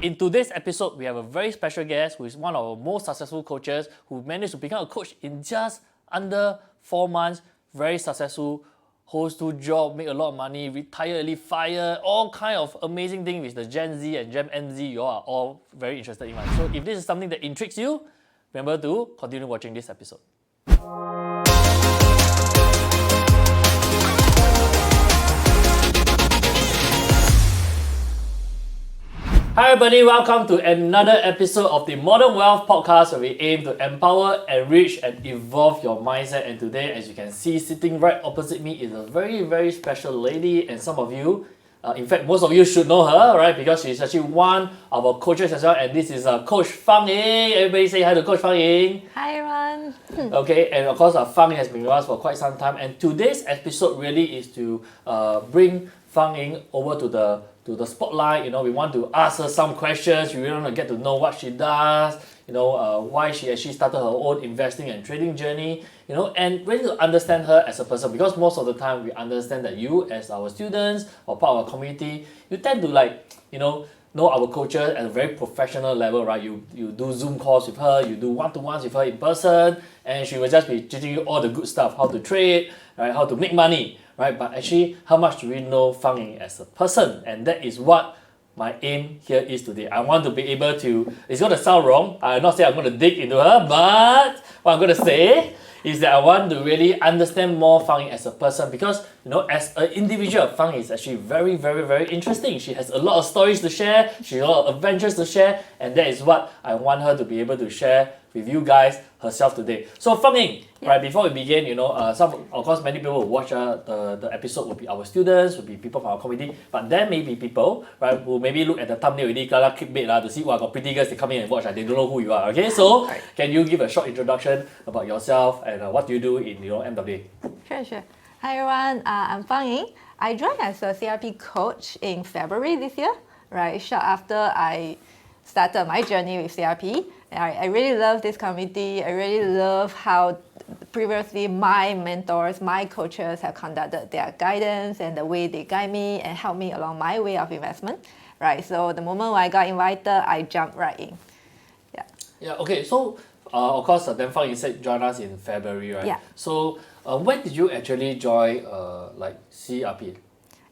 In today's episode, we have a very special guest who is one of our most successful coaches who managed to become a coach in just under 4 months. Very successful, holds 2 jobs, make a lot of money, retire early, fire, all kind of amazing things with the Gen Z and Gen MZ you are all very interested in. So if this is something that intrigues you, remember to continue watching this episode. Hi everybody, welcome to another episode of the Modern Wealth Podcast where we aim to empower, enrich and evolve your mindset. And today, as you can see, sitting right opposite me is a very special lady, and some of you, in fact most of you should know her, right? Because she's actually one of our coaches as well, and this is Coach Fang Ying. Everybody say hi to Coach Fang Ying. Hi everyone. Okay, and of course Fang has been with us for quite some time, and today's episode really is to bring Fang Ying over to the spotlight. You know, we want to ask her some questions. We really want to get to know what she does, why she actually started her own investing and trading journey, and really to understand her as a person, because most of the time we understand that you as our students or part of our community, you tend to know our coaches at a very professional level, right? You do Zoom calls with her, you do one-to-ones with her in person, and she will just be teaching you all the good stuff, how to trade, right? How to make money, right? But actually, how much do we know Fang Ying as a person? And that is what my aim here is today. I want to be able to, it's going to sound wrong, I'm not saying I'm going to dig into her, but what I'm going to say is that I want to really understand more Fang Ying as a person, because as an individual, Fang Ying is actually very interesting. She has a lot of stories to share, she has a lot of adventures to share, and that is what I want her to be able to share with you guys herself today. So Fang Ying, right, before we begin, of course many people will watch the episode, will be our students, will be people from our community, but there may be people, right, who maybe look at the thumbnail already, clickbait to see got pretty girls, they come in and watch, they don't know who you are. Okay, so can you give a short introduction about yourself and what do you do in MWA? Sure. Hi everyone, I'm Fang Ying. I joined as a CRP coach in February this year, right, short after I started my journey with CRP. I really love this community. I really love how previously my mentors, my coaches have conducted their guidance and the way they guide me and help me along my way of investment, right? So the moment I got invited, I jumped right in. Yeah. Okay. So of course, then Fang Ying said join us in February, right? Yeah. So when did you actually join CRP?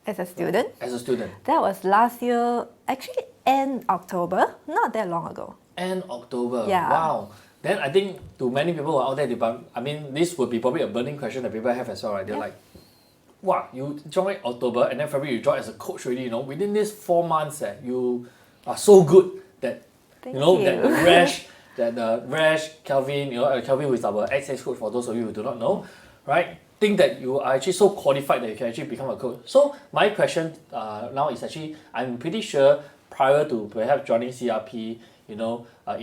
As a student? As a student. That was last year, actually end October, not that long ago. End October. Yeah. Wow. Then I think to many people who are out there, this would be probably a burning question that people have as well, right? They're like, wow, you joined October and then February you joined as a coach already, within these 4 months, you are so good that, Thank you. that Rash, Kelvin, Kelvin who is our ex coach for those of you who do not know, right? Think that you are actually so qualified that you can actually become a coach. So my question now is actually, I'm pretty sure prior to perhaps joining CRP, in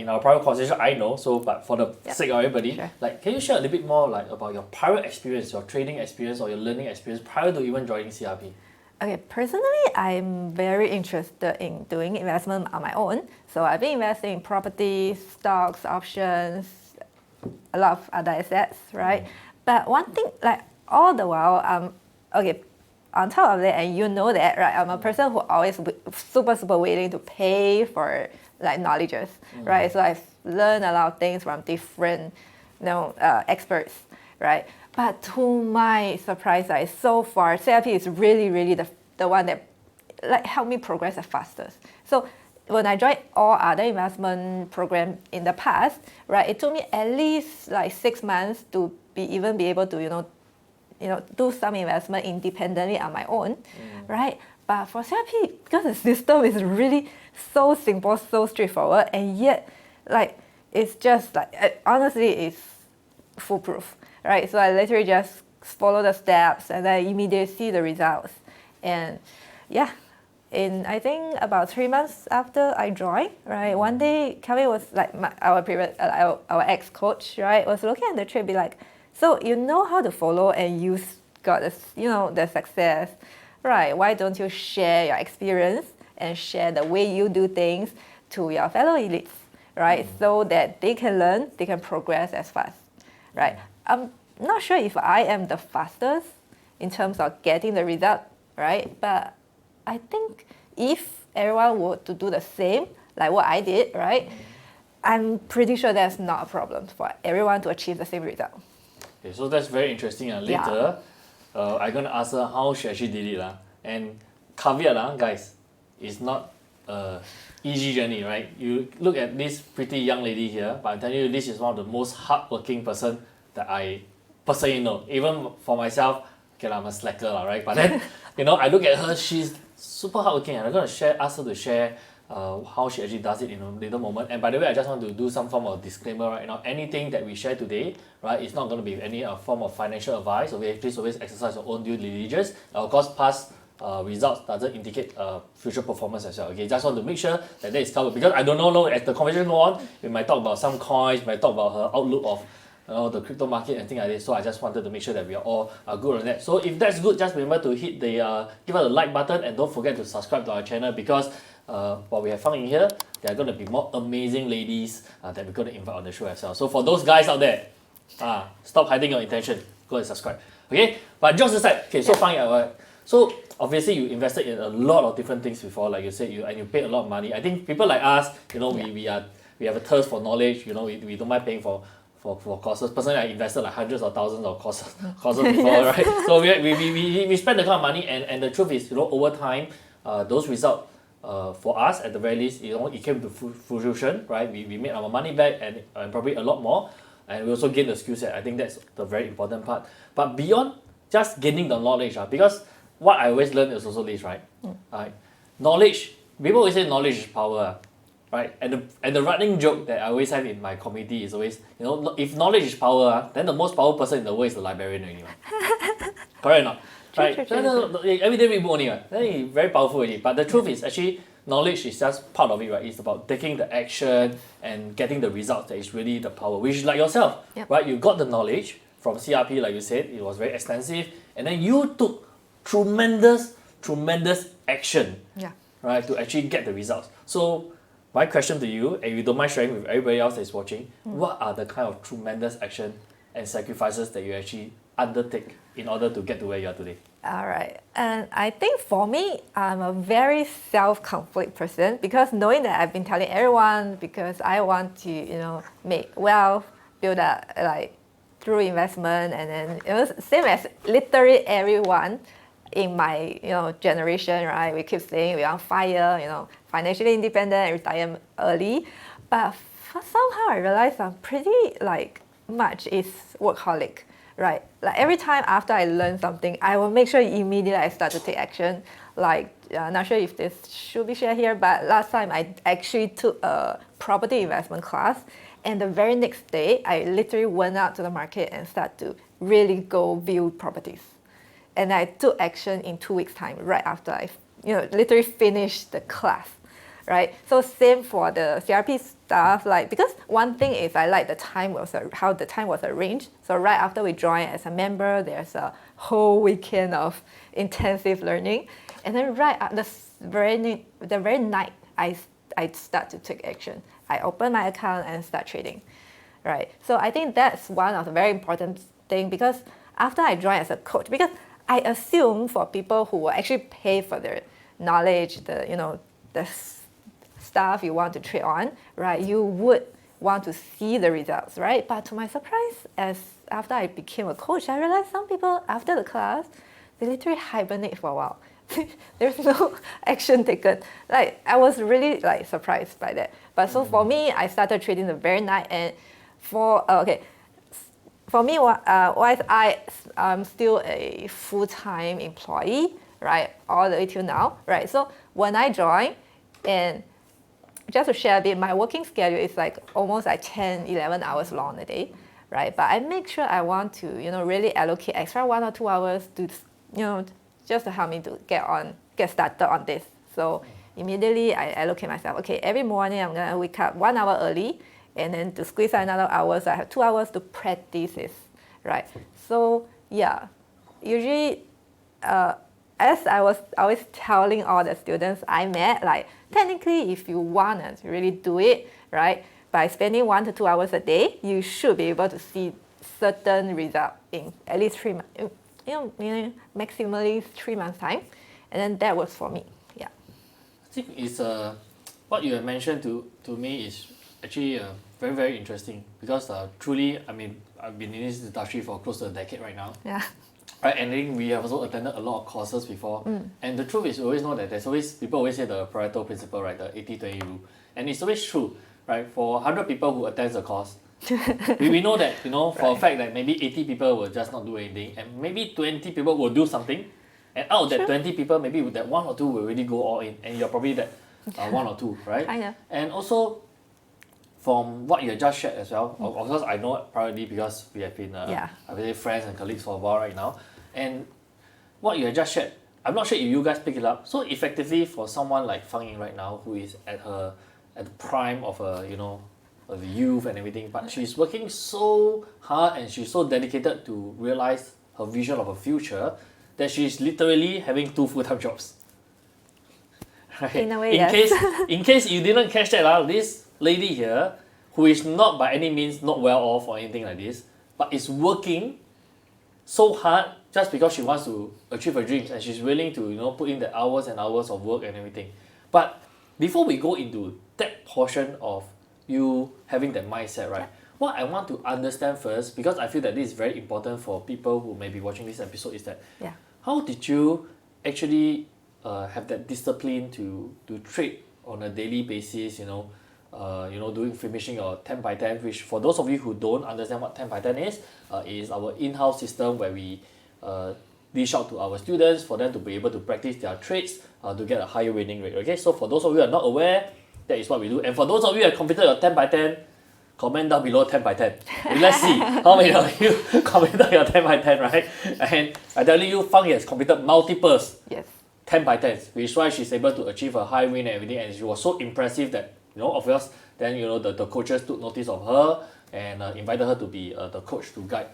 our private conversation, I know, but for the sake of everybody, sure. Can you share a little bit more about your prior experience, your trading experience or your learning experience prior to even joining CRP? Okay, personally, I'm very interested in doing investment on my own. So I've been investing in properties, stocks, options, a lot of other assets, right? But one thing, all the while, on top of that, and you know that, right? I'm a person who always super willing to pay for knowledges, right? So I've learned a lot of things from different, experts, right? But to my surprise, so far, CRP is really the one that helped me progress the fastest. So when I joined all other investment programs in the past, right, it took me at least 6 months to be able to, do some investment independently on my own, right? But for CRP, because the system is really so simple, so straightforward, and yet, it's just honestly, it's foolproof, right? So I literally just follow the steps and I immediately see the results. And in I think about 3 months after I joined, right, one day Kelvin was our ex-coach, right, was looking at the trade, be like, so you know how to follow and you got this, the success, right? Why don't you share your experience and share the way you do things to your fellow elites, right? So that they can learn, they can progress as fast, right? I'm not sure if I am the fastest in terms of getting the result, right? But I think if everyone were to do the same, like what I did, right? I'm pretty sure that's not a problem for everyone to achieve the same result. Okay, so that's very interesting. Later, I'm going to ask her how she actually did it. And caveat, guys, it's not an easy journey, right? You look at this pretty young lady here, but I'm telling you, this is one of the most hardworking person that I personally know. Even for myself, okay, I'm a slacker, right? But then, I look at her, she's super hardworking, and I'm going to ask her to share how she actually does it in a little moment. And by the way, I just want to do some form of disclaimer right now. Anything that we share today, right, it's not going to be any form of financial advice. Okay, please always exercise your own due diligence. Of course, past results doesn't indicate future performance as well. Okay, just want to make sure that is covered, because I don't know, as the conversation go on, we might talk about some coins, might talk about her outlook of the crypto market and things like this. So I just wanted to make sure that we are all good on that. So if that's good, just remember to hit the give us a like button, and don't forget to subscribe to our channel, because while we have Fang Ying here, there are going to be more amazing ladies that we're going to invite on the show as well. So for those guys out there, stop hiding your intention. Go and subscribe. Okay? But jokes aside, okay, so Fang Ying, so obviously you invested in a lot of different things before, like you said, and you paid a lot of money. I think people like us, we have a thirst for knowledge. We don't mind paying for courses. Personally, I invested like hundreds of thousands of courses before, right? So we spend the kind of money, and the truth is, over time, those results for us at the very least, it came to fruition, right? We made our money back, and probably a lot more, and we also gained the skill set. I think that's the very important part. But beyond just gaining the knowledge, because what I always learn is also this, right? Knowledge. People always say knowledge is power. Right, and the running joke that I always have in my community is always, if knowledge is power, then the most powerful person in the world is the librarian already. Correct or not? Right? Every day we book only, right? Then it's very powerful already. But the truth is actually knowledge is just part of it, right? It's about taking the action and getting the results that is really the power. Which is like yourself, right? You got the knowledge from CRP, like you said, it was very extensive, and then you took tremendous action, right, to actually get the results. So my question to you, and if you don't mind sharing with everybody else that is watching, what are the kind of tremendous action and sacrifices that you actually undertake in order to get to where you are today? All right. And I think for me, I'm a very self-conflict person, because knowing that I've been telling everyone, because I want to, make wealth, build up like through investment, and then it was same as literally everyone in my generation, right? We keep saying we're on fire, financially independent, retire early, but somehow I realized I'm pretty much is workaholic, right? Like every time after I learn something, I will make sure immediately I start to take action. Not sure if this should be shared here, but last time I actually took a property investment class, and the very next day I literally went out to the market and started to really go view properties. And I took action in 2 weeks' time, right after I, literally finished the class, right? So same for the CRP stuff, because one thing is I like how the time was arranged. So right after we join as a member, there's a whole weekend of intensive learning, and then right at the very night, I start to take action. I open my account and start trading, right? So I think that's one of the very important thing, because after I joined as a coach, because I assume for people who will actually pay for their knowledge, the stuff you want to trade on, right? You would want to see the results, right? But to my surprise, after I became a coach, I realized some people after the class, they literally hibernate for a while. There's no action taken. I was really surprised by that. But so for me, I started trading the very night, and for me, I'm still a full-time employee, right, all the way till now, right? So when I joined, and just to share a bit, my working schedule is almost 10, 11 hours long a day, right? But I make sure I want to, really allocate extra 1 or 2 hours to, just to help me to get started on this. So immediately I allocate myself, okay, every morning I'm gonna wake up 1 hour early, and then to squeeze out another hour, so I have 2 hours to practice this, right? So yeah, usually, as I was always telling all the students I met, technically if you wanna really do it, right, by spending 1 to 2 hours a day, you should be able to see certain result in at least 3 months, maximally 3 months time, and then that works for me. Yeah. I think what you have mentioned to me is actually very, very interesting because truly, I mean, I've been in this industry for close to a decade right now. Yeah. Right, and then we have also attended a lot of courses before. And the truth is, we always know that there's always, people always say the Pareto Principle, right, the 80-20 rule. And it's always true, right? For 100 people who attend the course, we know that, you know, for a fact that maybe 80 people will just not do anything, and maybe 20 people will do something. And out of that 20 people, maybe that 1 or 2 will really go all in, and you're probably that 1 or 2, right? Kinda. And also, from what you have just shared as well, of course I know probably because we have been I would say friends and colleagues for a while right now, and what you have just shared, I'm not sure if you guys pick it up. So effectively for someone like Fang Ying right now, who is at the prime of you know, of the youth and everything, but she's working so hard and she's so dedicated to realize her vision of a future that she's literally having 2 full-time jobs. Right? In a way, yes. In case you didn't catch that, this lady here, who is not by any means not well off or anything like this, but is working so hard just because she wants to achieve her dreams, and she's willing to, you know, put in the hours and hours of work and everything. But before we go into that portion of you having that mindset, right? What I want to understand first, because I feel that this is very important for people who may be watching this episode, is that how did you actually have that discipline to trade on a daily basis, you know, doing finishing your 10 by 10, which for those of you who don't understand what 10 by 10 is our in-house system where we dish out to our students for them to be able to practice their trades to get a higher winning rate. Okay, so for those of you who are not aware, that is what we do. And for those of you who have completed your 10 by 10, comment down below 10 by 10. And let's see how many of you completed your 10 by 10, right? And I tell you, Fang has completed multiples 10 by 10s, which is why she's able to achieve a high win and everything. And she was so impressive that, you know, of course, then, you know, the coaches took notice of her and invited her to be the coach to guide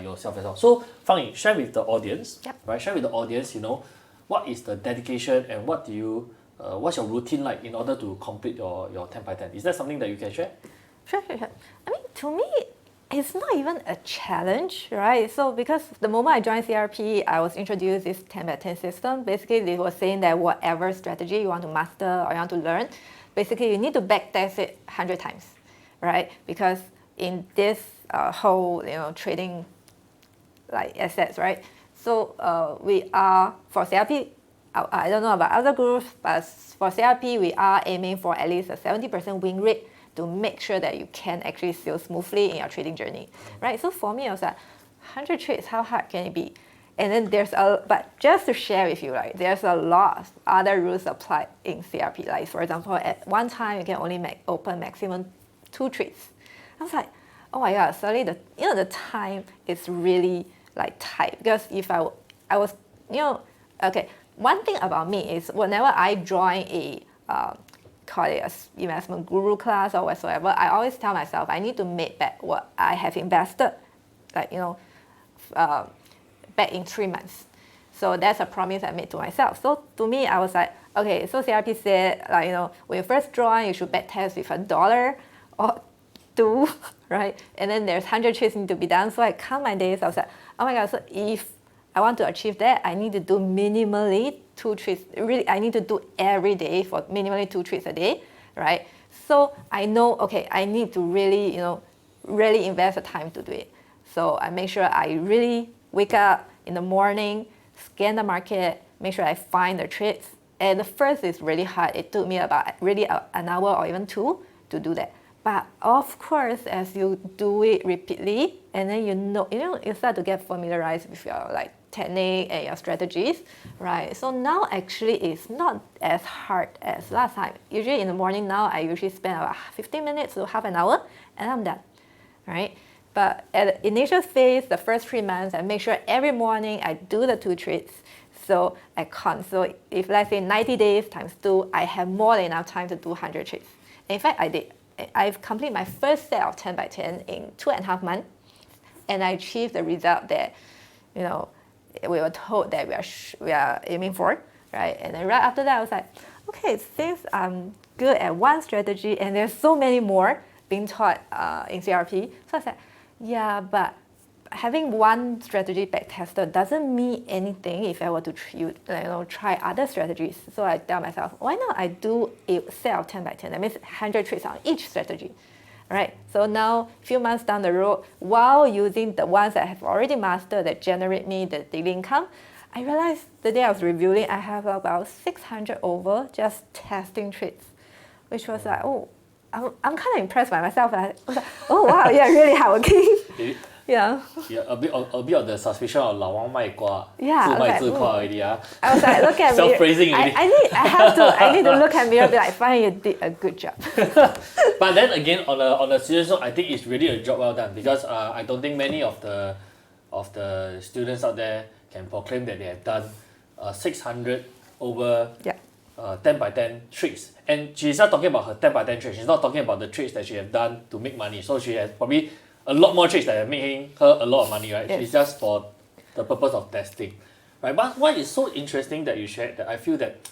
yourself as well. So, Fang, share with the audience, right? Share with the audience, you know, what is the dedication and what do you, what's your routine like in order to complete your 10 by 10? Is that something that you can share? Sure. I mean, to me, it's not even a challenge, right? So because the moment I joined CRP, I was introduced this 10 by 10 system. Basically, they were saying that whatever strategy you want to master or you want to learn, basically you need to backtest it 100 times, right? Because in this whole, you know, trading like assets, right? So we are, for CRP, I don't know about other groups, but for CRP, we are aiming for at least a 70% win rate to make sure that you can actually sail smoothly in your trading journey, right? So for me, I was like, 100 trades, how hard can it be? And then but just to share with you, right, there's a lot of other rules applied in CRP. Like for example, at one time, you can only open maximum 2 trades. I was like, oh my God, suddenly the time is really like tight, because if I was, you know, okay, one thing about me is whenever I join a call it a investment guru class or whatsoever, I always tell myself I need to make back what I have invested, like, you know, back in 3 months. So that's a promise I made to myself. So to me, I was like, okay, so CRP said, like, you know, when you first join, you should back test with $1 or 2, right? And then there's 100 trades need to be done. So I count my days. I was like, oh my God, so if I want to achieve that, I need to do minimally 2 trades. Really, I need to do every day for minimally 2 trades a day, right? So I know, okay, I need to really, you know, really invest the time to do it. So I make sure I really wake up in the morning, scan the market, make sure I find the trades. And the first is really hard. It took me about really an hour or even 2 to do that. But of course, as you do it repeatedly, and then you start to get familiarized with your like technique and your strategies, right? So now actually it's not as hard as last time. Usually in the morning now, I usually spend about 15 minutes to half an hour, and I'm done, right? But at the initial phase, the first 3 months, I make sure every morning I do the 2 trades. So I can't. So if let's say 90 days times 2, I have more than enough time to do 100 trades. In fact, I did. I've completed my first set of 10 by 10 in 2.5 months, and I achieved the result that, you know, we were told that we are aiming for, right? And then right after that, I was like, okay, since I'm good at one strategy and there's so many more being taught in CRP, so I said, yeah, but having one strategy back tested doesn't mean anything if I were to try other strategies. So I tell myself, why not I do a set of 10 by 10? That means 100 trades on each strategy. Right? So now, a few months down the road, while using the ones that I have already mastered that generate me the daily income, I realized the day I was reviewing, I have about 600 over just testing trades, which was like, oh, I'm kind of impressed by myself. I was like, oh wow, yeah, really hardworking. Yeah. A bit of the suspicion of 老王卖瓜, Yeah, 自卖自夸 already. I was like, look at me. Self-praising already. I need to look at me and be like, fine, you did a good job. But then again, on a serious note, I think it's really a job well done, because I don't think many of the students out there can proclaim that they have done 600 over 10 by 10 trades. And she's not talking about her 10 by 10 trades. She's not talking about the trades that she has done to make money. So she has probably a lot more trades that are making her a lot of money, right? Yes. It's just for the purpose of testing, right? But what is so interesting that you shared, that I feel that,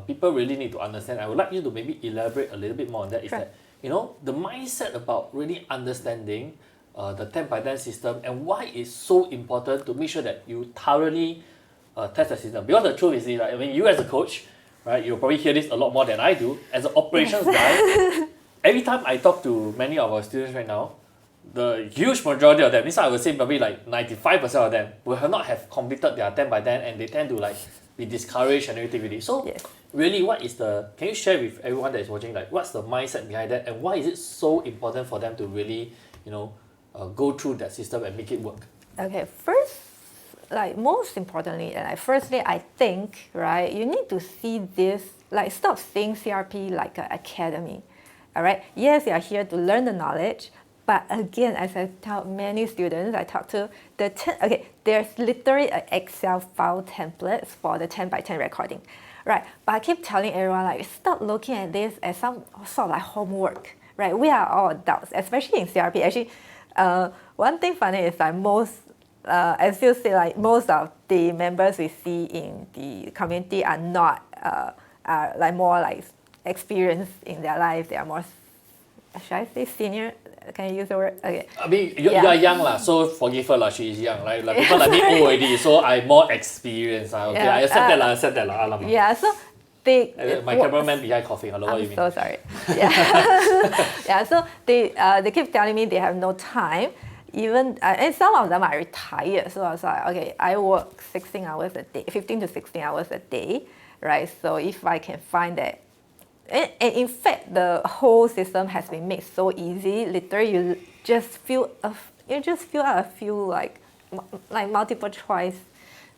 people really need to understand. I would like you to maybe elaborate a little bit more on that. Is that, the mindset about really understanding the 10 by 10 system, and why it's so important to make sure that you thoroughly test the system. Because the truth is, like, I mean, you as a coach, right, you'll probably hear this a lot more than I do. As an operations guy, every time I talk to many of our students right now, the huge majority of them, this I would say probably like 95% of them, will not have completed their 10 by 10, and they tend to like be discouraged and everything really. So really, can you share with everyone that is watching, like, what's the mindset behind that, and why is it so important for them to really, go through that system and make it work? Okay, first, most importantly, firstly, I think, right, you need to see this, stop seeing CRP like an academy. All right, yes, you are here to learn the knowledge, but again, as I tell many students I talk to, there's literally an Excel file template for the 10 by 10 recording, right? But I keep telling everyone, stop looking at this as some sort of like homework, right? We are all adults, especially in CRP. Actually, one thing funny is as you say, most of the members we see in the community are not more experienced in their life. They are more, should I say, senior? Can you use the word? Okay. I mean, you are young, so forgive her, she is young. Like people like me old already, so I'm more experienced. Okay, I accept that. Yeah, so my cameraman behind coughing. Hello, what do you mean? I'm so sorry. Yeah, so they keep telling me they have no time. Even and some of them are retired. So I was like, okay, I work 16 hours a day, 15 to 16 hours a day, right? So if I can find that. And in fact, the whole system has been made so easy. Literally, you just fill out a few like multiple choice.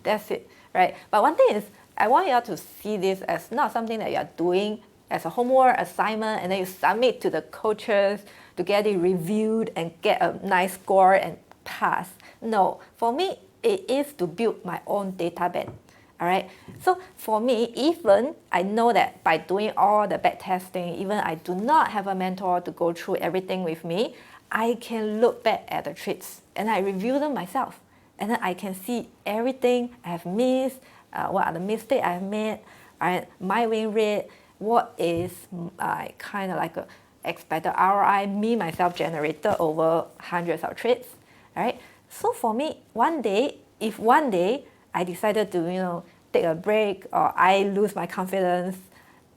That's it, right? But one thing is, I want you all to see this as not something that you are doing as a homework assignment, and then you submit to the coaches to get it reviewed and get a nice score and pass. No, for me, it is to build my own data bank. All right. So for me, even I know that by doing all the back testing, even I do not have a mentor to go through everything with me, I can look back at the trades and I review them myself. And then I can see everything I have missed, what are the mistakes I have made, right? My win rate, what is kind of like a expected ROI, me myself generated over hundreds of trades, right? So for me, if one day I decided to, take a break, or I lose my confidence,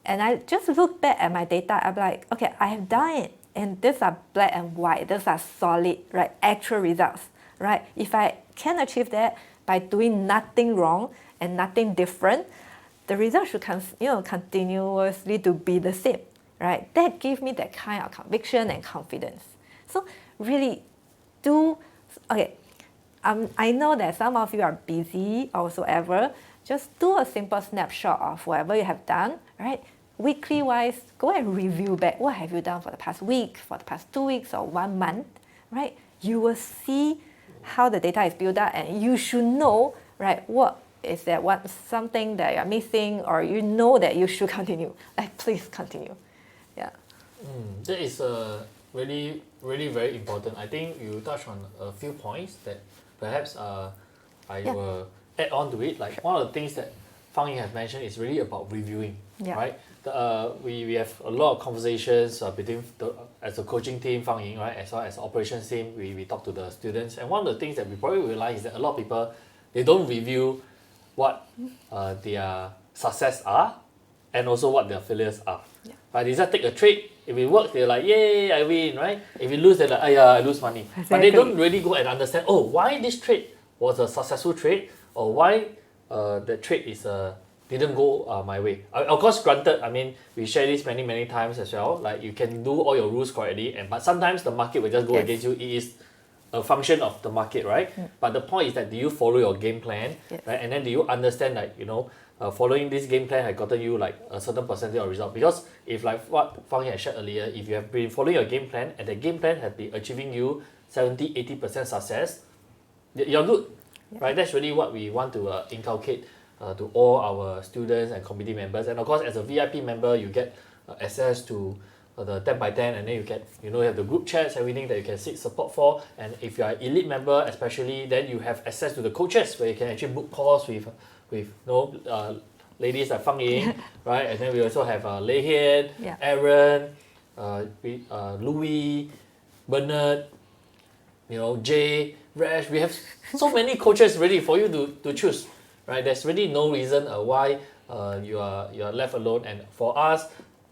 and I just look back at my data, I'm like, okay, I have done it, and these are black and white, these are solid, right, actual results, right? If I can achieve that by doing nothing wrong and nothing different, the result should continuously to be the same, right? That gives me that kind of conviction and confidence. So really I know that some of you are busy or whatsoever. Just do a simple snapshot of whatever you have done, right? Weekly wise, go and review back. What have you done for the past week, for the past 2 weeks, or 1 month, right? You will see how the data is built up, and you should know, right, what is that something that you're missing, or that you should continue. Please continue. Yeah. That is really, really very important. I think you touched on a few points that perhaps I will add on to it. Like, one of the things that Fang Ying has mentioned is really about reviewing, right? We have a lot of conversations between as a coaching team, Fang Ying, right, as well as operations team, we talk to the students. And one of the things that we probably realize is that a lot of people, they don't review what their success are and also what their failures are. Yeah. Right? They just take a trade. If it works, they're like, yay, I win, right? If it lose, they're like, I lose money. Exactly. But they don't really go and understand, why this trade was a successful trade, or why the trade is didn't go my way. Of course, granted, I mean, we share this many times as well. Like, you can do all your rules correctly, but sometimes the market will just go against you. It is a function of the market, right? But the point is that, do you follow your game plan, right? And then do you understand, like, following this game plan has gotten you like a certain percentage of result? Because if, like what Fang Ying had shared earlier, if you have been following your game plan and the game plan has been achieving you 70-80% success, you're good, right? That's really what we want to inculcate to all our students and committee members. And of course, as a VIP member, you get access to the 10 by 10, and then you get, you have the group chats, everything that you can seek support for. And if you are elite member especially, then you have access to the coaches where you can actually book calls with ladies like Fang Ying, right? And then we also have Lei Hian, Aaron, Louis, Bernard, Jay, Rash. We have so many coaches ready for you to choose, right? There's really no reason why you are left alone. And for us,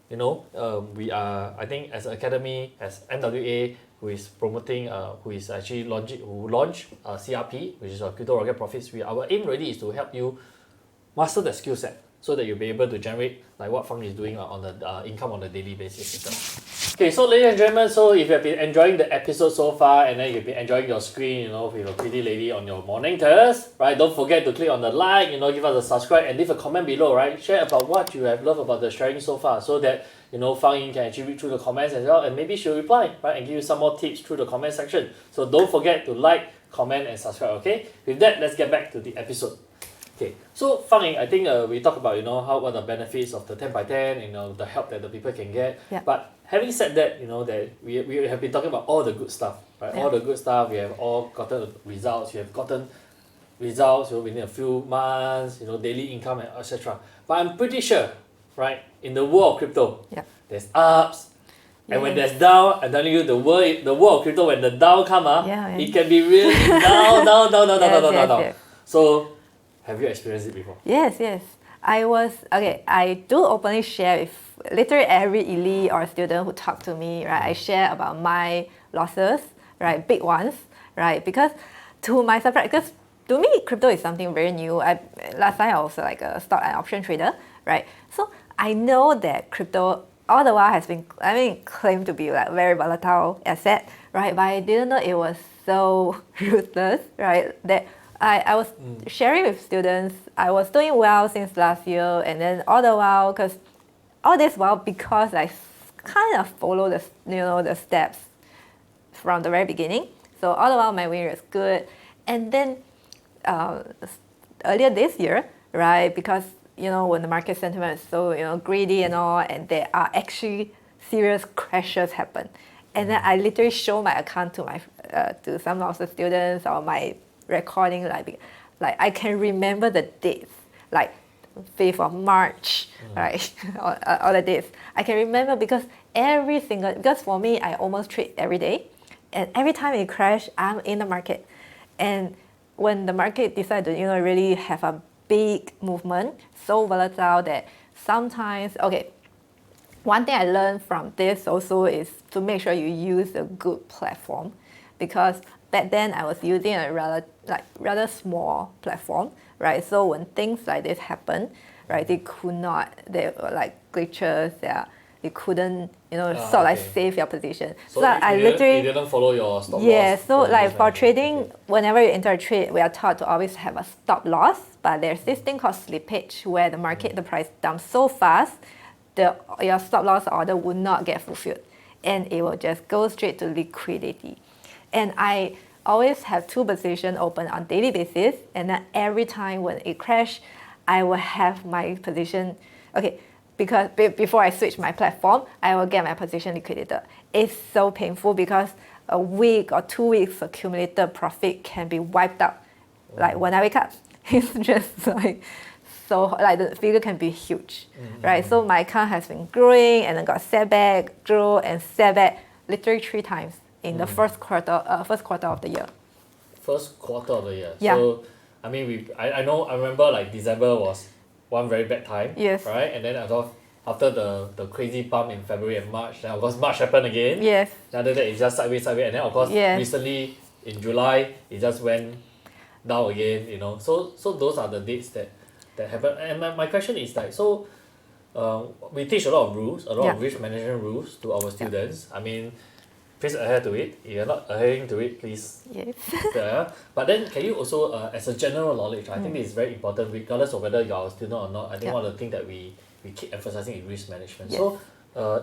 we are, I think, as an academy, as MWA, who is promoting, who is actually launched CRP, which is Crypto Rocket Profits. Our aim really is to help you master the skill set so that you'll be able to generate like what Fang is doing on the income on a daily basis. Okay, so ladies and gentlemen, so if you have been enjoying the episode so far, and then you've been enjoying your screen, with a pretty lady on your morning toast, right? Don't forget to click on the like, give us a subscribe, and leave a comment below, right? Share about what you have loved about the sharing so far, so that Fang Ying can actually read through the comments as well, and maybe she'll reply, right, and give you some more tips through the comment section. So don't forget to like, comment, and subscribe. Okay. With that, let's get back to the episode. Okay, so Fang Ying, I think we talked about what are the benefits of the 10 by 10, the help that the people can get. Yeah. But having said that, that we have been talking about all the good stuff, right? All the good stuff. We have all gotten results. We have gotten results within a few months. Daily income and etc. But I'm pretty sure, right, in the world of crypto, there's ups. And when there's down, I'm telling you, the world of crypto, when the down come, it can be really down. So, have you experienced it before? Yes. I do openly share with literally every elite or student who talk to me, right? I share about my losses, right? Big ones, right? Because to my surprise, because to me, crypto is something very new. Last time I was like a stock and option trader, right? So I know that crypto all the while has been, claimed to be like very volatile asset, right? But I didn't know it was so ruthless, right? That I was sharing with students. I was doing well since last year, and then all this while because I kind of follow the steps from the very beginning. So all the while my win was good, and then earlier this year, right? Because when the market sentiment is so greedy and all, and there are actually serious crashes happen, and then I literally show my account to some of the students or my recording, like I can remember the dates, like 5th of March, right? all the dates I can remember, because for me, I almost trade every day, and every time it crash, I'm in the market. And when the market decide to really have a big movement, so volatile that sometimes, one thing I learned from this also is to make sure you use a good platform, because back then I was using a rather small platform, right? So when things like this happen, right, they were like glitches, you couldn't, save your position. So I literally... You didn't follow your stop loss? Yeah, so like for trading, whenever you enter a trade, we are taught to always have a stop loss, but there's this thing called slippage, where the price dumps so fast, your stop loss order would not get fulfilled, and it will just go straight to liquidity. And I always have 2 positions open on daily basis, and then every time when it crash, I will have my position, because before I switch my platform, I will get my position liquidated. It's so painful because a week or 2 weeks accumulated profit can be wiped out. Like when I wake up, it's just the figure can be huge, right? So my account has been growing and then got setback, grow and setback. literally 3 times in the first quarter of the year. First quarter of the year. Yeah. So, I mean, I remember like December was one very bad time. Yes. Right? And then after the crazy pump in February and March, then of course March happened again. Yes. Then after that, it's just sideways. And then of course, Yes. recently in July, it just went down again, you know. So those are the dates that happen. And my question is like, so we teach a lot of rules, a lot of risk management rules to our students. I mean, please adhere to it. If you're not adhering to it, please. Yes. But then can you also, as a general knowledge, I think this is very important, regardless of whether you're a student or not. I think one of the things that we keep emphasizing is risk management. Yes. So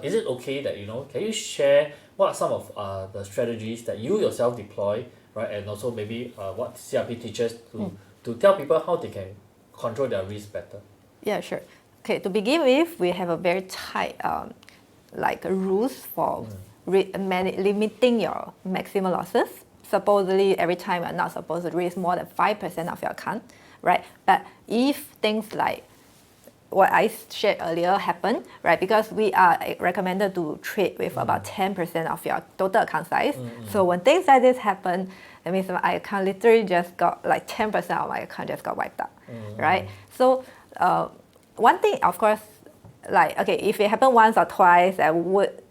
is it okay that, can you share what are some of the strategies that you yourself deploy, right? And also maybe what CRP teaches to tell people how they can control their risk better? Yeah, sure. Okay, to begin with, we have a very tight rules for limiting your maximum losses. Supposedly, every time you're not supposed to raise more than 5% of your account, right? But if things like what I shared earlier happen, right? Because we are recommended to trade with about 10% of your total account size. So when things like this happen, that means my account literally just got like 10% of my account just got wiped out, right? So one thing, of course, if it happened once or twice, I would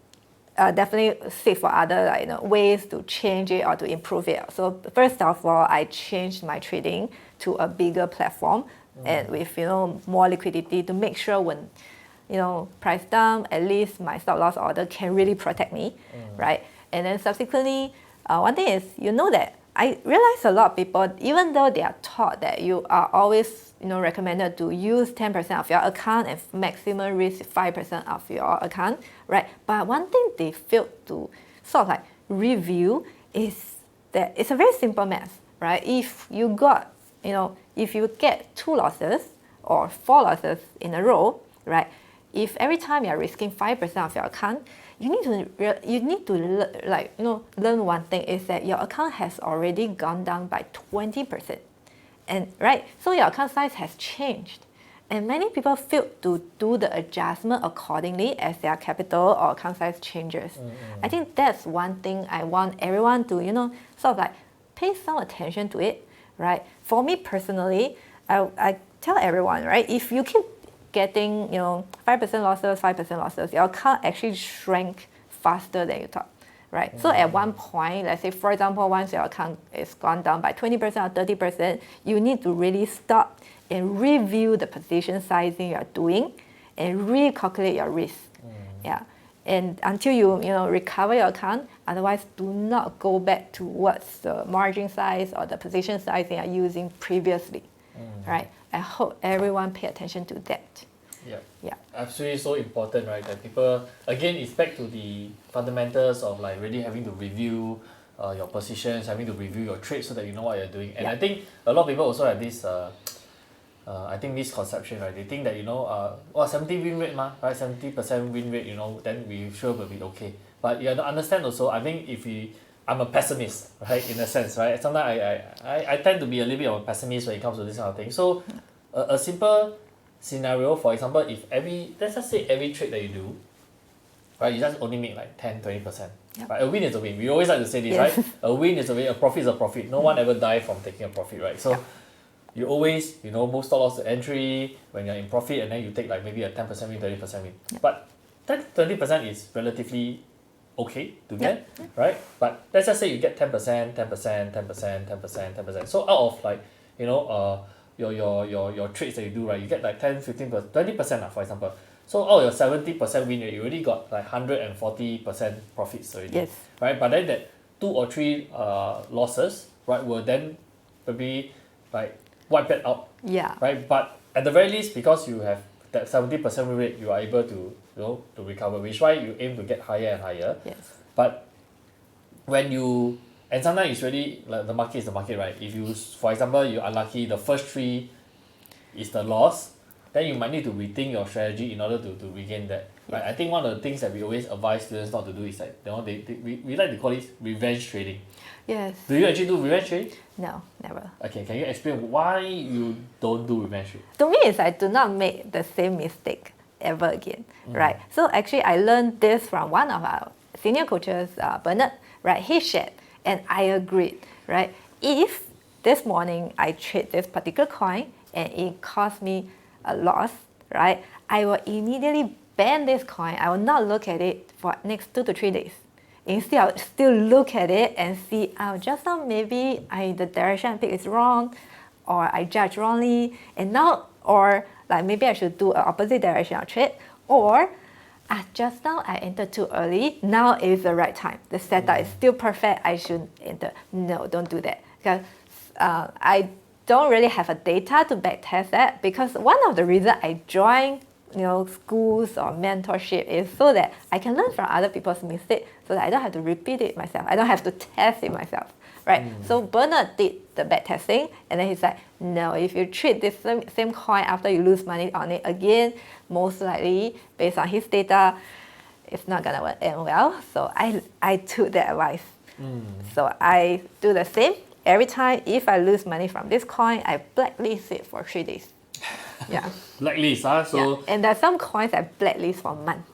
definitely seek for other ways to change it or to improve it. So first of all, I changed my trading to a bigger platform and with more liquidity to make sure when price down, at least my stop loss order can really protect me, right? And then subsequently, one thing is that I realize a lot of people, even though they are taught that you are always recommended to use 10% of your account and maximum risk 5% of your account, right? But one thing they failed to sort of review is that it's a very simple math, right? If you get 2 losses or 4 losses in a row, right? If every time you're risking 5% of your account, you need to learn one thing is that your account has already gone down by 20%, and right, so your account size has changed, and many people fail to do the adjustment accordingly as their capital or account size changes. I think that's one thing I want everyone to sort of pay some attention to it, right? For me personally, I tell everyone, right, if you keep getting 5% losses, your account actually shrank faster than you thought, right? So at one point, let's say for example, once your account is gone down by 20% or 30%, you need to really stop and review the position sizing you're doing and recalculate your risk. Yeah, and until you recover your account, otherwise do not go back to what's the margin size or the position sizing you're using previously, right? I hope everyone pay attention to that. Yeah. Absolutely so important, right? That people, again, it's back to the fundamentals of really having to review your positions, having to review your trades so that you know what you're doing. And I think a lot of people also have this, misconception, right? They think that 70 win rate right? 70% win rate, then we sure will be okay. But you have to understand also, I think I'm a pessimist, right? In a sense, right? Sometimes I tend to be a little bit of a pessimist when it comes to this kind of thing. So a simple scenario, for example, if let's just say every trade that you do, right, you just only make 10-20%. Right? A win is a win. We always like to say this, right? A win is a win, a profit is a profit. No one ever dies from taking a profit, right? So you always, move stop loss to entry when you're in profit, and then you take maybe a 10% win, 30% win. But 10-20% is relatively okay to get, right? But let's just say you get 10%, 10%, 10%, 10%, 10%. So out of your trades that you do, right, you get 10, 15%, 20%, for example. So out of your 70% win rate, you already got 140% profits already, right? But then that 2 or 3 losses, right, will then maybe wipe it out, right? But at the very least, because you have that 70% win rate, you are able to to recover, which is why you aim to get higher and higher. But when you and sometimes it's really the market is the market, right? If you, for example, you're unlucky, the first 3 is the loss, then you might need to rethink your strategy in order to regain that. Right? I think one of the things that we always advise students not to do is we like to call it revenge trading. Yes. Do you actually do revenge trading? No, never. Okay, can you explain why you don't do revenge trading? To me, it's I do not make the same mistake ever again, right? So actually, I learned this from one of our senior coaches, Bernard, right, he shared, and I agreed, right? If this morning I trade this particular coin and it cost me a loss, right, I will immediately ban this coin. I will not look at it for next 2 to 3 days. Instead, I'll still look at it and see, just now maybe the direction I pick is wrong, or I judge wrongly, and now, or like maybe I should do an opposite direction of trade, or just now I entered too early, now is the right time. The setup is still perfect, I should enter. No, don't do that. Because I don't really have a data to backtest that, because one of the reasons I joined schools or mentorship is so that I can learn from other people's mistakes, so that I don't have to repeat it myself. I don't have to test it myself, right? So Bernard did the back testing, and then he's like, no, if you treat this same coin after you lose money on it again, most likely, based on his data, it's not gonna end well. So I took that advice. So I do the same. Every time, if I lose money from this coin, I blacklist it for 3 days. Yeah. Blacklist, huh? So yeah. And there's some coins I blacklist for a month,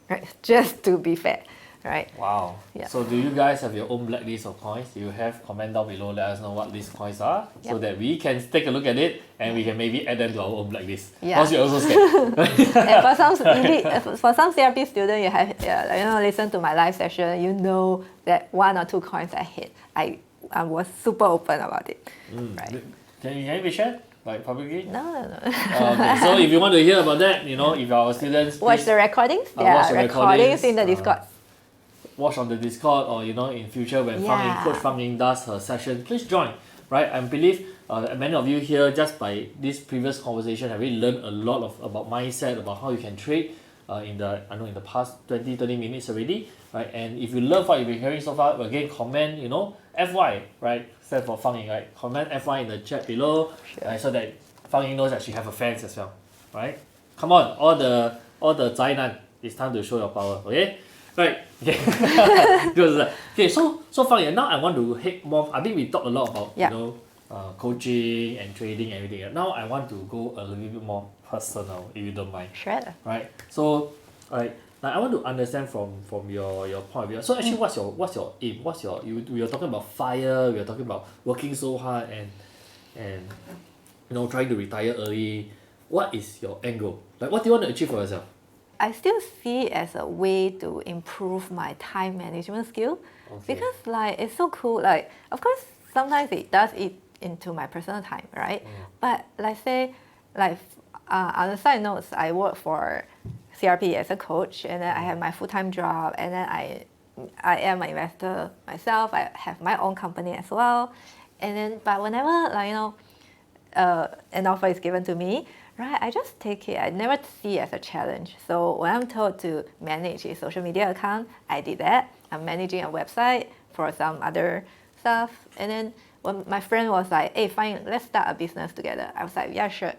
right? Just to be fair, right? wow. Yeah. So do you guys have your own blacklist of coins? Do you have? Comment down below, let us know what these coins are, so that we can take a look at it and we can maybe add them to our own blacklist. Yeah. Because you're also scared. And for some CRP students, you have listen to my live session, you know that 1 or 2 coins I hit. I was super open about it. Right. Can you share? Like publicly? No. Okay. So if you want to hear about that, if our students watch the recordings. watch the recordings in the Discord. Watch on the Discord, or in future when Coach Fang Ying does her session, please join. Right? I believe many of you here, just by this previous conversation, have really learned a lot about mindset, about how you can trade in the past 20-30 minutes already. Right? And if you love what you've been hearing so far, again comment, FY, right? Stand for Fang Ying, right? Comment FY in the chat below, right? So that Fang Ying knows that she have a fans as well, right? Come on, all the 宅男, it's time to show your power, okay? Right? Okay. Okay. So Fang Ying, now I want to hit more. I think we talked a lot about coaching and trading and everything. Now I want to go a little bit more personal, if you don't mind. Sure. Right? So, I want to understand from your point of view. So actually, what's your aim? We are talking about fire. We are talking about working so hard and trying to retire early. What is your end goal? Like, what do you want to achieve for yourself? I still see it as a way to improve my time management skill, because it's so cool. Like, of course, sometimes it does eat into my personal time, right? But let's say, on the side notes, I work for CRP as a coach, and then I have my full-time job, and then I am an investor myself. I have my own company as well, and then but whenever an offer is given to me, right, I just take it. I never see it as a challenge. So when I'm told to manage a social media account, I did that. I'm managing a website for some other stuff, and then when my friend was like, "Hey, fine, let's start a business together," I was like, "Yeah, sure."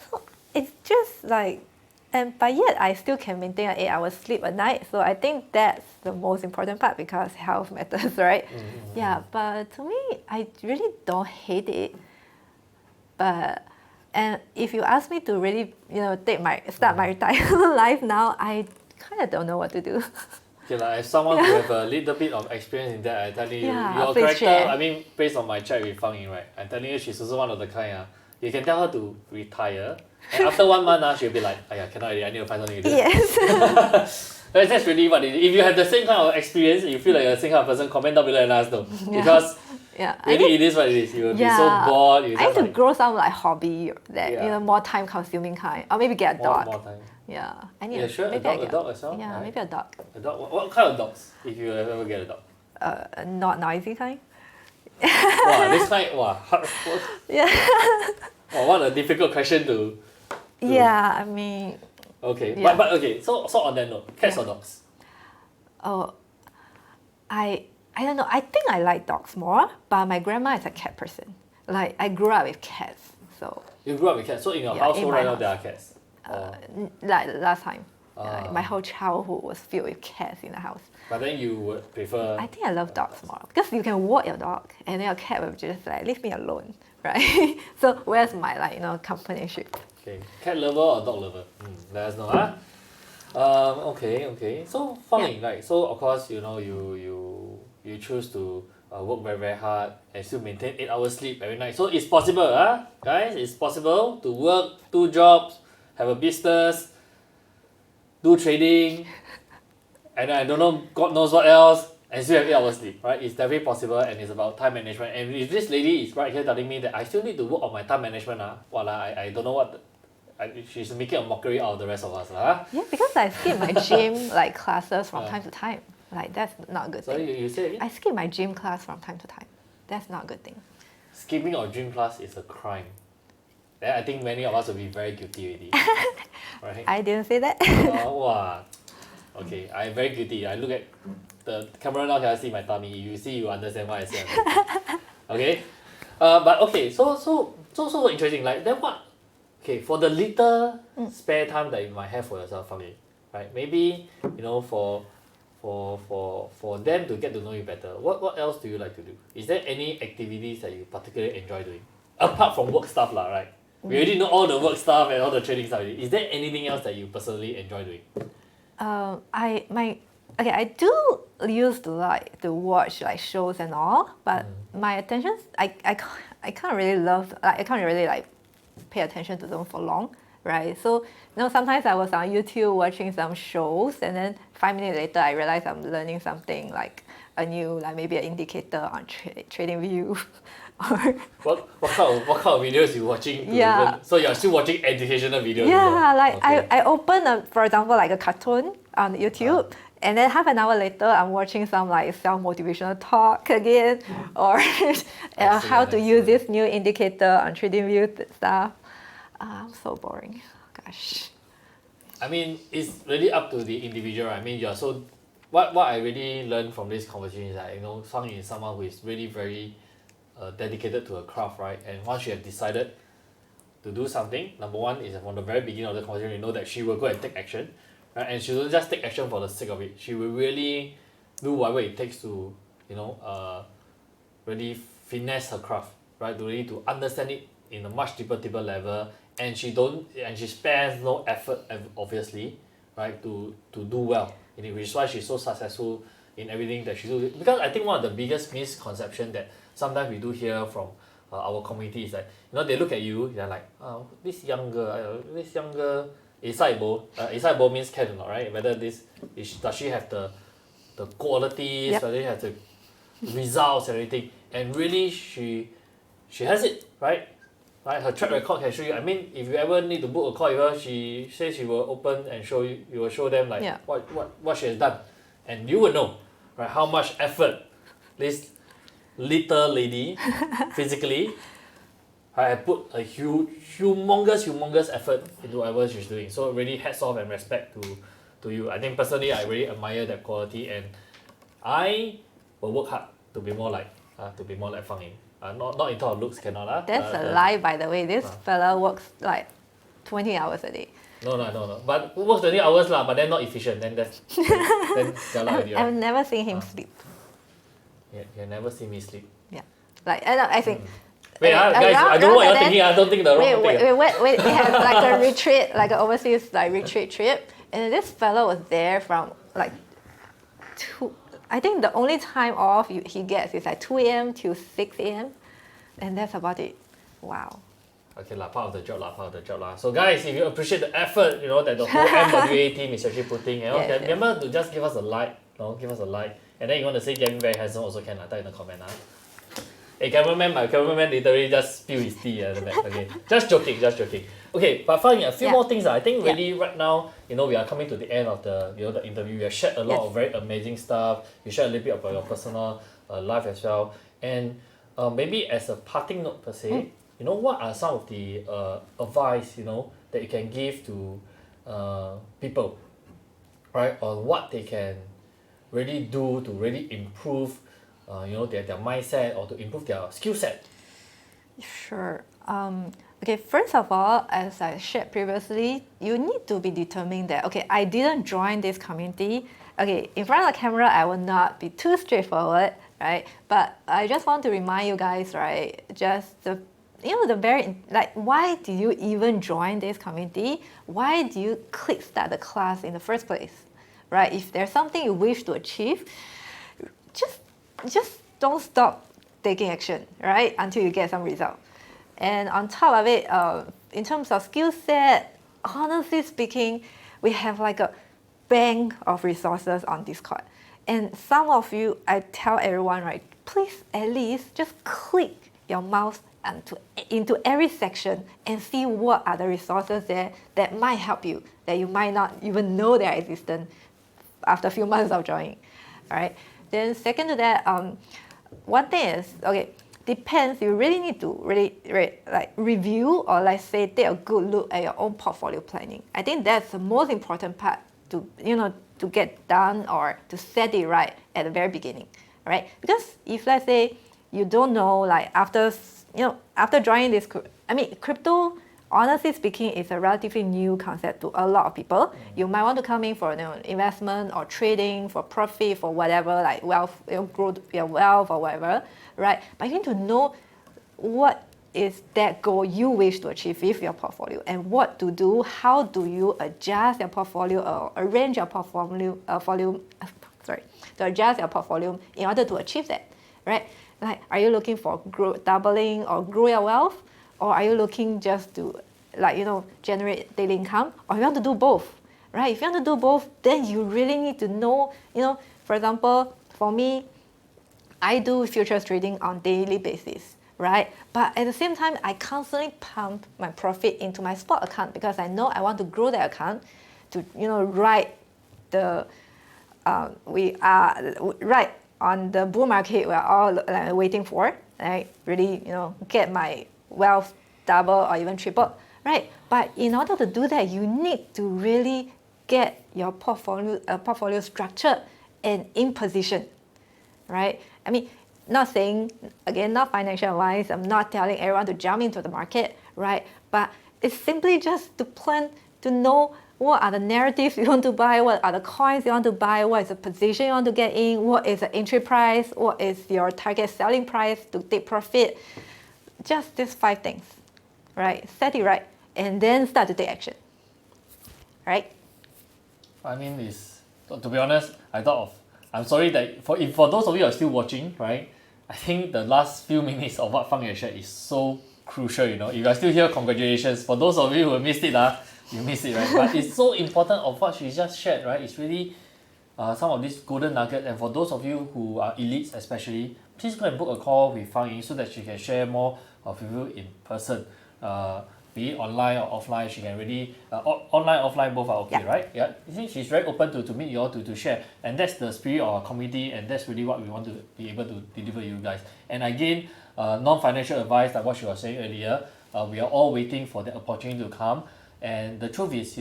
So it's just but yet I still can maintain an 8-hour sleep a night. So I think that's the most important part, because health matters, right? Yeah, but to me, I really don't hate it. And if you ask me to really, start my retirement life now, I kind of don't know what to do. Okay, as someone who have a little bit of experience in that, I tell you, your character, share. Based on my chat with Fang Ying, right, I'm telling you, she's also one of the kind, you can tell her to retire, and after 1 month, she'll be like, cannot already, I need to find something to do. Yes. That's really what it is. If you have the same kind of experience, you feel like you're the same kind of person, comment down below and let us know. Because really, it is what it is. You will be so bored. I need to grow some hobby that, more time consuming kind. Or maybe get a dog. More time. Yeah. I need maybe a dog as well? Yeah, right? maybe a dog. A dog? What kind of dogs, if you ever get a dog? Not noisy kind. This kind, Yeah. What a difficult question to Yeah, I mean. Okay, yeah. but okay. So on that note, cats or dogs? Oh, I don't know. I think I like dogs more, but my grandma is a cat person. Like, I grew up with cats, so. You grew up with cats, so in your household right now there are cats. Like last time, my whole childhood was filled with cats in the house. But then you would prefer. I think I love dogs more, because you can walk your dog, and then your cat will just leave me alone, right? So where's my companionship? Okay, cat lover or dog lover? Let us know, huh? Okay. So Fang Ying, right? So of course, you choose to work very very hard and still maintain 8 hours sleep every night. So it's possible, guys. It's possible to work 2 jobs, have a business, do trading, and I don't know, God knows what else, and still have 8 hours sleep, right? It's definitely possible, and it's about time management. And if this lady is right here telling me that I still need to work on my time management, I don't know what. She's making a mockery out of the rest of us, Yeah, because I skip my gym like classes from time to time. Like that's not a good thing. Sorry, you say again? I skip my gym class from time to time. That's not a good thing. Skipping or gym class is a crime. Then I think many of us will be very guilty already. Right? I didn't say that. Wow. Okay, I'm very guilty. I look at the camera now, cannot see my tummy. You see, you understand why I say I'm guilty. Okay? But okay, so interesting. Like, then what? Okay, for the little spare time that you might have for yourself, Fang Ying, right? Maybe, for them to get to know you better, what else do you like to do? Is there any activities that you particularly enjoy doing? Apart from work stuff, right? We already know all the work stuff and all the trading stuff. Is there anything else that you personally enjoy doing? I do used to like to watch like shows and all, but my attention I can't really like pay attention to them for long, right? So sometimes I was on YouTube watching some shows, and then 5 minutes later I realized I'm learning something like a new, like maybe an indicator on trading view. Or what kind of videos you watching? So you're still watching educational videos? Yeah, like okay. I open for example like a cartoon on YouTube. And then half an hour later, I'm watching some like self-motivational talk again, or how to use this new indicator on TradingView stuff. So boring. Gosh. I mean, it's really up to the individual. I mean, you're so. What I really learned from this conversation is that Fang is someone who is really very dedicated to a craft, right? And once you have decided to do something, number one is from the very beginning of the conversation, you know that she will go and take action. Right? And she don't just take action for the sake of it. She will really do whatever it takes to, really finesse her craft, right? To understand it in a much deeper level. And she spares no effort, obviously, right? To do well. Which is why she's so successful in everything that she does. Because I think one of the biggest misconceptions that sometimes we do hear from our community is that, they look at you, they're like, oh, this young girl, invaluable means can or not, right? Whether does she have the qualities, whether she has the results and everything, and really she has it, right? Her track record can show you. I mean, if you ever need to book a call with her, she says she will open and show you. You will show them like what she has done, and you will know, right, how much effort this little lady physically. I put a humongous effort into whatever she's doing. So really hats off and respect to you. I think personally I really admire that quality, and I will work hard to be more like Fang Ying. Not in terms of looks, cannot. That's a lie, by the way. This fella works like 20 hours a day. No. But works 20 hours but then not efficient. Then that's I've never seen him sleep. Yeah, you never see me sleep. Yeah, like I think. Wait, guys, I don't know what you're thinking. I don't think the wrong thing. Wait. He had like a retreat, like an overseas retreat trip, and this fellow was there from like 2. I think the only time off he gets is like 2 a.m. to 6 a.m. and that's about it. Wow. Okay, part of the job. So guys, if you appreciate the effort, that the whole MWA team is actually putting, remember to just give us a like, and then you want to say Gavin very handsome also can, type in the comment. Hey, my cameraman literally just spilled his tea at the back. Okay, just joking. Okay, but Fang Ying, a few more things. I think really right now, we are coming to the end of the the interview. We have shared a lot of very amazing stuff. You shared a little bit about your personal life as well, and maybe as a parting note per se, what are some of the advice that you can give to people, right, on what they can really do to really improve their mindset or to improve their skill set? Sure. Okay, first of all, as I shared previously, you need to be determined that, okay, I didn't join this community. Okay, in front of the camera, I will not be too straightforward, right? But I just want to remind you guys, right, just the why do you even join this community? Why do you click start the class in the first place, right? If there's something you wish to achieve, just don't stop taking action, right? Until you get some result. And on top of it, in terms of skill set, honestly speaking, we have like a bank of resources on Discord. And some of you, I tell everyone, right, please at least just click your mouse into every section and see what are the resources there that might help you, that you might not even know they're existent after a few months of joining. All right. Then second to that, one thing is, okay, depends. You really need to like review or like say take a good look at your own portfolio planning. I think that's the most important part to to get done or to set it right at the very beginning, right? Because if let's say you don't know, like after joining this, crypto, honestly speaking, is a relatively new concept to a lot of people. You might want to come in for investment or trading, for profit, for whatever, like wealth, grow your wealth or whatever, right? But you need to know what is that goal you wish to achieve with your portfolio and what to do, how do you adjust your portfolio or arrange your portfolio, to adjust your portfolio in order to achieve that, right? Like, are you looking for doubling or grow your wealth? Or are you looking just to generate daily income? Or you want to do both, right? If you want to do both, then you really need to know, for example, for me, I do futures trading on daily basis, right? But at the same time, I constantly pump my profit into my spot account because I know I want to grow that account to, ride the, right on the bull market we're all waiting for, right? Really, get my wealth double or even triple, right? But in order to do that, you need to really get your portfolio structured and in position, right? Not saying, again, not financial advice, I'm not telling everyone to jump into the market, right? But it's simply just to plan, to know what are the narratives you want to buy, what are the coins you want to buy, what is the position you want to get in, what is the entry price, what is your target selling price to take profit. Just these 5 things, right? Set it right, and then start to take action, right? To be honest, I'm sorry that for those of you who are still watching, right? I think the last few minutes of what Fang has shared is so crucial, If you are still here, congratulations. For those of you who missed it, you missed it, right? But it's so important of what she just shared, right? It's really some of these golden nuggets. And for those of you who are elites especially, please go and book a call with Fang Ying so that she can share more of you in person. Be it online or offline, she can really online, offline, both are okay, right? Yeah. You see, she's very open to meet you all to share, and that's the spirit of our community, and that's really what we want to be able to deliver you guys. And again, non-financial advice, like what she was saying earlier, we are all waiting for the opportunity to come. And the truth is,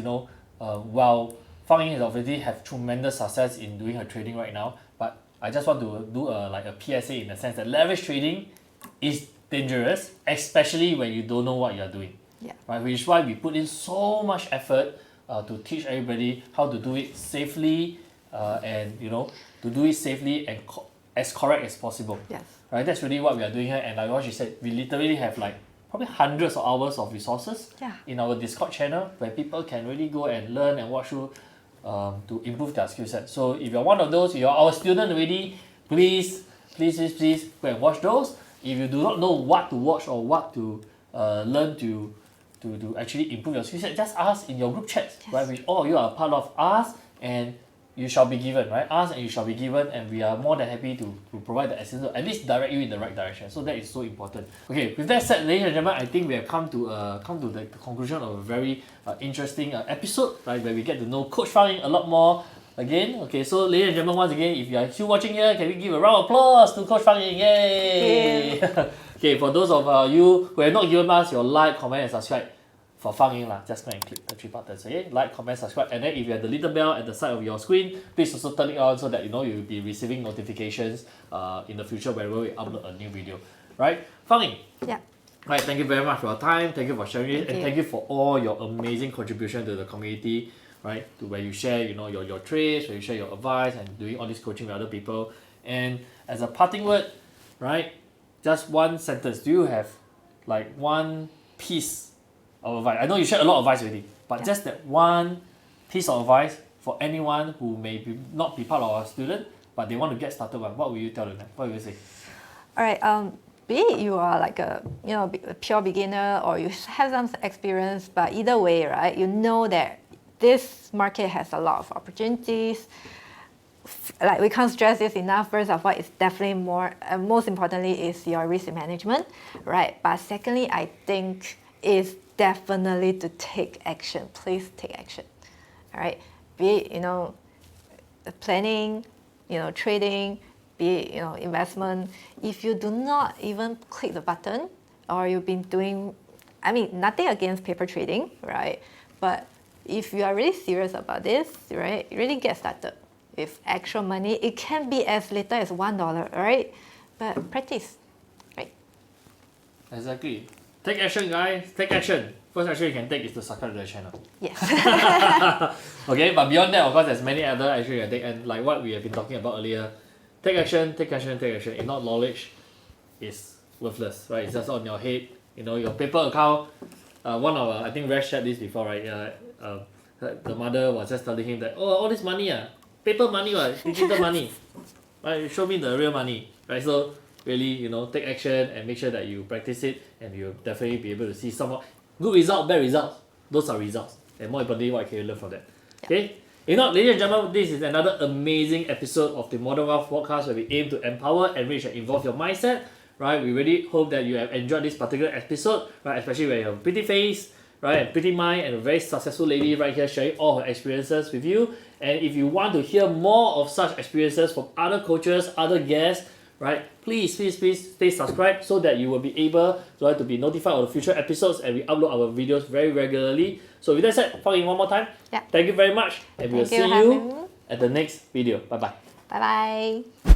while Fang Ying has already have tremendous success in doing her trading right now, but I just want to do a PSA in the sense that leverage trading is dangerous, especially when you don't know what you're doing. Yeah. Right, which is why we put in so much effort to teach everybody how to do it safely, and to do it safely and as correct as possible. Yes. Right, that's really what we are doing here. And like what she said, we literally have probably hundreds of hours of resources in our Discord channel where people can really go and learn and watch through to improve their skill set. So if you're one of those, you're our student already, please go and watch those. If you do not know what to watch or what to learn to actually improve your skill set, just ask in your group chats, right? Which all of you are part of. Ask and you shall be given, right? Ask and you shall be given, and we are more than happy to provide the assistance, at least direct you in the right direction. So that is so important. Okay, with that said, ladies and gentlemen, I think we have come to the conclusion of a very interesting episode, right? Where we get to know Coach Fang Ying a lot more. Again, okay, so ladies and gentlemen, once again, if you are still watching here, can we give a round of applause to Coach Fang Ying? Yay! Okay, for those of you who have not given us your like, comment, and subscribe for Fang Ying, just go and click the 3 buttons. Okay, like, comment, subscribe, and then if you have the little bell at the side of your screen, please also turn it on so that you'll be receiving notifications in the future whenever we upload a new video. Right, Fang Ying? Yeah. Right, thank you very much for your time. Thank you for sharing it, and thank you for all your amazing contribution to the community. Right, to where you share, your trades, where you share your advice, and doing all this coaching with other people. And as a parting word, right, just one sentence. Do you have like one piece of advice? I know you shared a lot of advice already, but just that one piece of advice for anyone who may not be part of our student, but they want to get started. What will you tell them? What will you say? All right. Be it you are like a pure beginner or you have some experience, but either way, right? You know that this market has a lot of opportunities. Like we can't stress this enough. First of all, it's definitely most importantly is your risk management, right? But secondly, I think is definitely to take action. Please take action. All right. Be it planning, trading, be it investment. If you do not even click the button, or you've been doing, nothing against paper trading, right? But if you are really serious about this, right, really get started with actual money. It can be as little as $1, right? But practice, right? Exactly. Take action, guys. Take action. First action you can take is to subscribe to the channel. Yes. Okay, but beyond that, of course, there's many other actions you can take, and like what we have been talking about earlier, take action, take action, take action. If not, knowledge is worthless, right? It's just on your head. Your paper account. One of I think Resh shared this before, right? The mother was just telling him that, oh, all this money, paper money, digital money, right? Show me the real money, right? So really, take action and make sure that you practice it, and you'll definitely be able to see some good results, bad results. Those are results, and more importantly, what can you learn from that? Okay. Ladies and gentlemen, this is another amazing episode of the Modern Wealth Podcast where we aim to empower, enrich, and involve your mindset. Right? We really hope that you have enjoyed this particular episode, right? Especially when you have a pretty face, right, and pretty mind, and a very successful lady right here sharing all her experiences with you. And if you want to hear more of such experiences from other coaches, other guests, right, please stay subscribed so that you will be able to be notified of the future episodes, and we upload our videos very regularly. So with that said, Fang Ying one more time. Yeah. Thank you very much, and we will see you at the next video. Bye bye. Bye bye.